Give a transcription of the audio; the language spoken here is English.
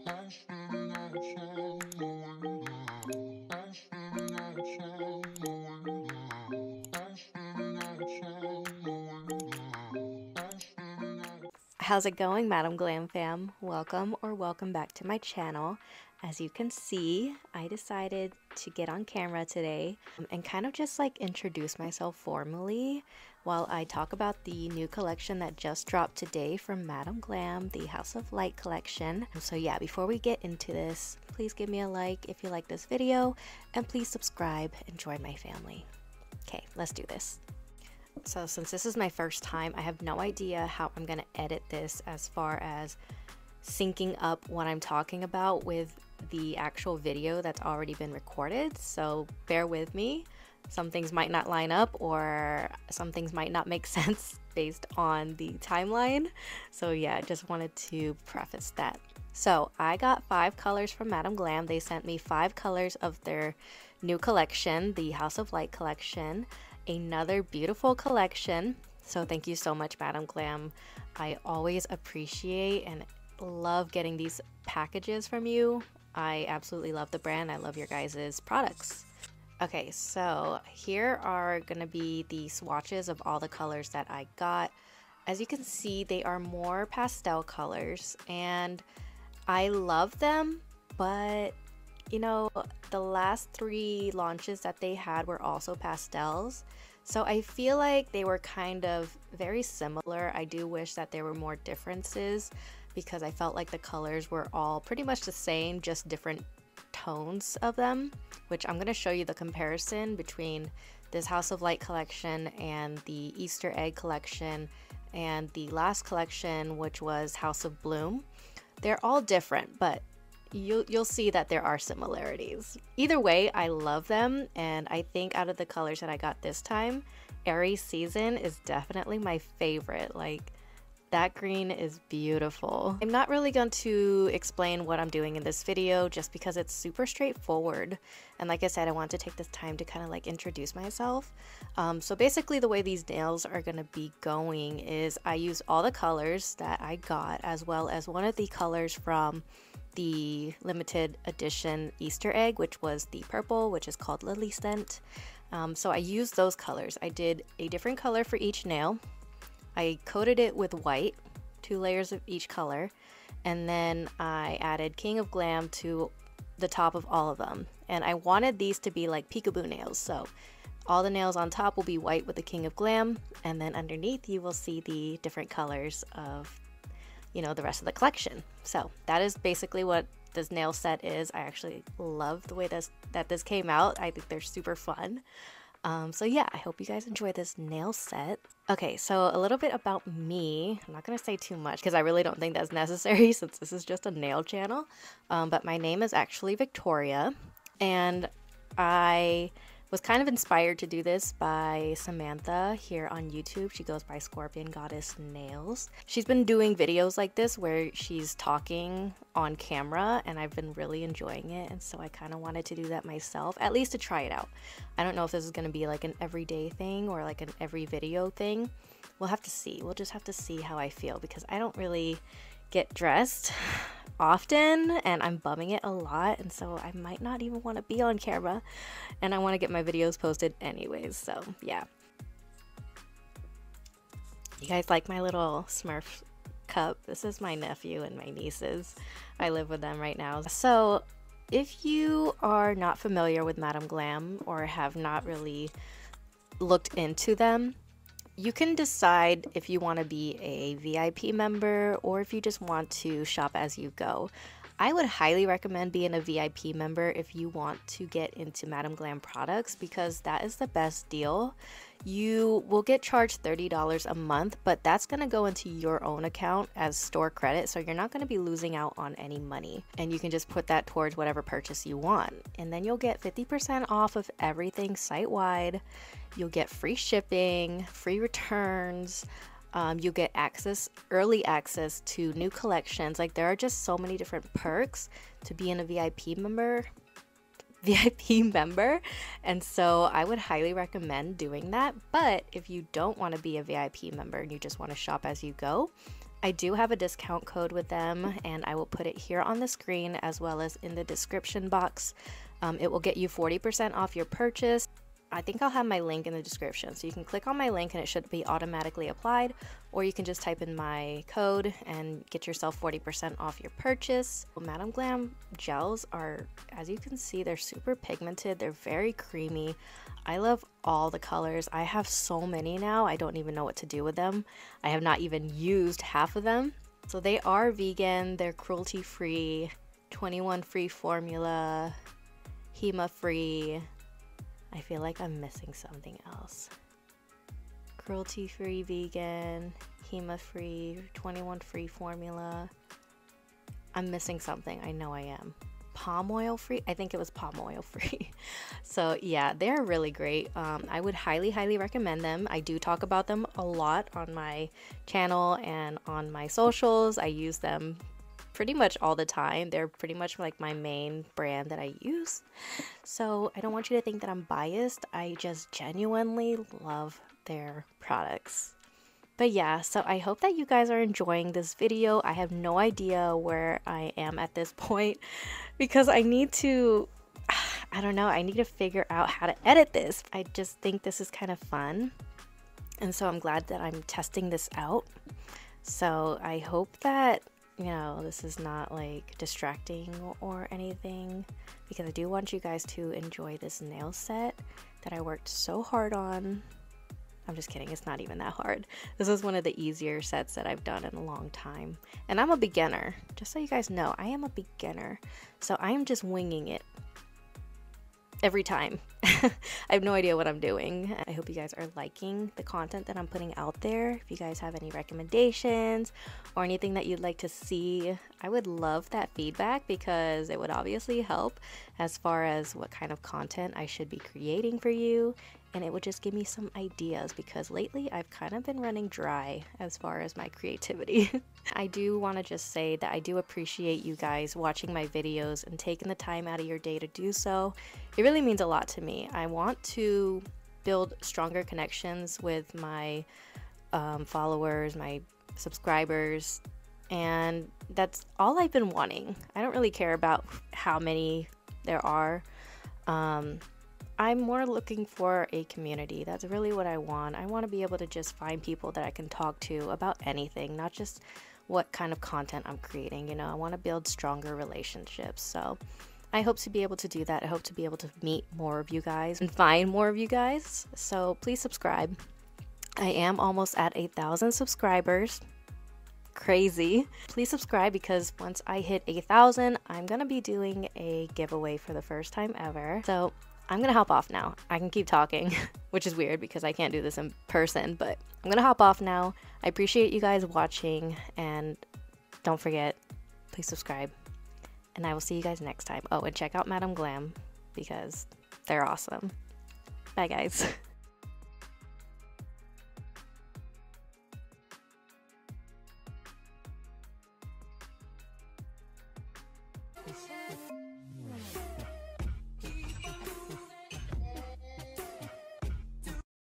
How's it going, Madam Glam fam? Welcome or welcome back to my channel. As you can see, I decided to get on camera today and kind of just like introduce myself formally while I talk about the new collection that just dropped today from Madam Glam, the House of Light collection. So yeah, before we get into this, please give me a like if you like this video and please subscribe and join my family. Okay, let's do this. So since this is my first time, I have no idea how I'm going to edit this as far as syncing up what I'm talking about with the actual video that's already been recorded. So bear with me. Some things might not line up or some things might not make sense based on the timeline. So yeah, just wanted to preface that. So I got 5 colors from Madam Glam. They sent me 5 colors of their new collection, the House of Light collection. Another beautiful collection. So thank you so much, Madam Glam. I always appreciate and love getting these packages from you. I absolutely love the brand. I love your guys' products. Okay, so here are gonna be the swatches of all the colors that I got. As you can see, they are more pastel colors and I love them, but you know, the last 3 launches that they had were also pastels. So I feel like they were kind of very similar. I do wish that there were more differences because I felt like the colors were all pretty much the same, just different tones of them, which I'm going to show you the comparison between this House of Light collection and the Easter egg collection and the last collection, which was House of Bloom. They're all different, but you'll see that there are similarities. Either way, I love them, and I think out of the colors that I got this time, Aries Season is definitely my favorite. Like, that green is beautiful. I'm not really going to explain what I'm doing in this video just because it's super straightforward. And like I said, I want to take this time to kind of like introduce myself. So basically the way these nails are going to be going is I use all the colors that I got as well as one of the colors from the limited edition Easter egg, which was the purple, which is called Lily Scent. So I used those colors. I did a different color for each nail. I coated it with white, 2 layers of each color, and then I added King of Glam to the top of all of them. And I wanted these to be like peekaboo nails, so all the nails on top will be white with the King of Glam, and then underneath you will see the different colors of, you know, the rest of the collection. So that is basically what this nail set is. I actually love the way that this came out. I think they're super fun. So yeah, I hope you guys enjoy this nail set. Okay, so a little bit about me. I'm not gonna say too much because I really don't think that's necessary since this is just a nail channel. But my name is actually Victoria, and I was kind of inspired to do this by Samantha here on YouTube. She goes by Scorpion Goddess Nails. She's been doing videos like this where she's talking on camera, and I've been really enjoying it, and so I kind of wanted to do that myself, at least to try it out. I don't know if this is going to be like an everyday thing or like an every video thing. We'll have to see. We'll just have to see how I feel because I don't really get dressed often and I'm bumming it a lot, and so I might not even want to be on camera, and I want to get my videos posted anyways. So yeah, you guys like my little Smurf cup? This is my nephew and my nieces. I live with them right now. So if you are not familiar with Madam Glam or have not really looked into them, you can decide if you want to be a VIP member or if you just want to shop as you go. I would highly recommend being a VIP member if you want to get into Madam Glam products because that is the best deal. You will get charged $30 a month, but that's going to go into your own account as store credit, so you're not going to be losing out on any money. And you can just put that towards whatever purchase you want. And then you'll get 50% off of everything site-wide. You'll get free shipping, free returns. You get early access to new collections. Like, there are just so many different perks to being a VIP member. And so I would highly recommend doing that. But if you don't want to be a VIP member and you just want to shop as you go, I do have a discount code with them, and I will put it here on the screen as well as in the description box. It will get you 40% off your purchase. I think I'll have my link in the description, so you can click on my link and it should be automatically applied, or you can just type in my code and get yourself 40% off your purchase. Madam Glam gels are, as you can see, they're super pigmented. They're very creamy. I love all the colors. I have so many now, I don't even know what to do with them. I have not even used half of them. So they are vegan, they're cruelty-free, 21 free formula, HEMA-free. I feel like I'm missing something else. Cruelty-free vegan, HEMA-free, 21 free formula. I'm missing something. I know I am. Palm oil free? I think it was palm oil free. So yeah, they're really great. I would highly recommend them. I do talk about them a lot on my channel and on my socials. I use them pretty much all the time. They're pretty much like my main brand that I use. So I don't want you to think that I'm biased. I just genuinely love their products. But yeah, so I hope that you guys are enjoying this video. I have no idea where I am at this point because I need to, I don't know, I need to figure out how to edit this. I just think this is kind of fun. And so I'm glad that I'm testing this out. So I hope that, you know, this is not like distracting or anything, because I do want you guys to enjoy this nail set that I worked so hard on. I'm just kidding, it's not even that hard. This is one of the easier sets that I've done in a long time. And I'm a beginner, just so you guys know, I am a beginner. So I'm just winging it every time. I have no idea what I'm doing. I hope you guys are liking the content that I'm putting out there. If you guys have any recommendations or anything that you'd like to see, I would love that feedback, because it would obviously help as far as what kind of content I should be creating for you. And it would just give me some ideas, because lately I've kind of been running dry as far as my creativity. I do want to just say that I do appreciate you guys watching my videos and taking the time out of your day to do so. It really means a lot to me. I want to build stronger connections with my followers, my subscribers, and that's all I've been wanting. I don't really care about how many there are. I'm more looking for a community. That's really what I want. I want to be able to just find people that I can talk to about anything, not just what kind of content I'm creating. You know, I want to build stronger relationships. So I hope to be able to do that. I hope to be able to meet more of you guys and find more of you guys. So please subscribe. I am almost at 8,000 subscribers. Crazy. Please subscribe, because once I hit 8,000, I'm going to be doing a giveaway for the first time ever. So I'm gonna hop off now. I can keep talking, which is weird because I can't do this in person, but I'm gonna hop off now. I appreciate you guys watching, and don't forget, please subscribe, and I will see you guys next time. Oh, and check out Madam Glam, because they're awesome. Bye guys.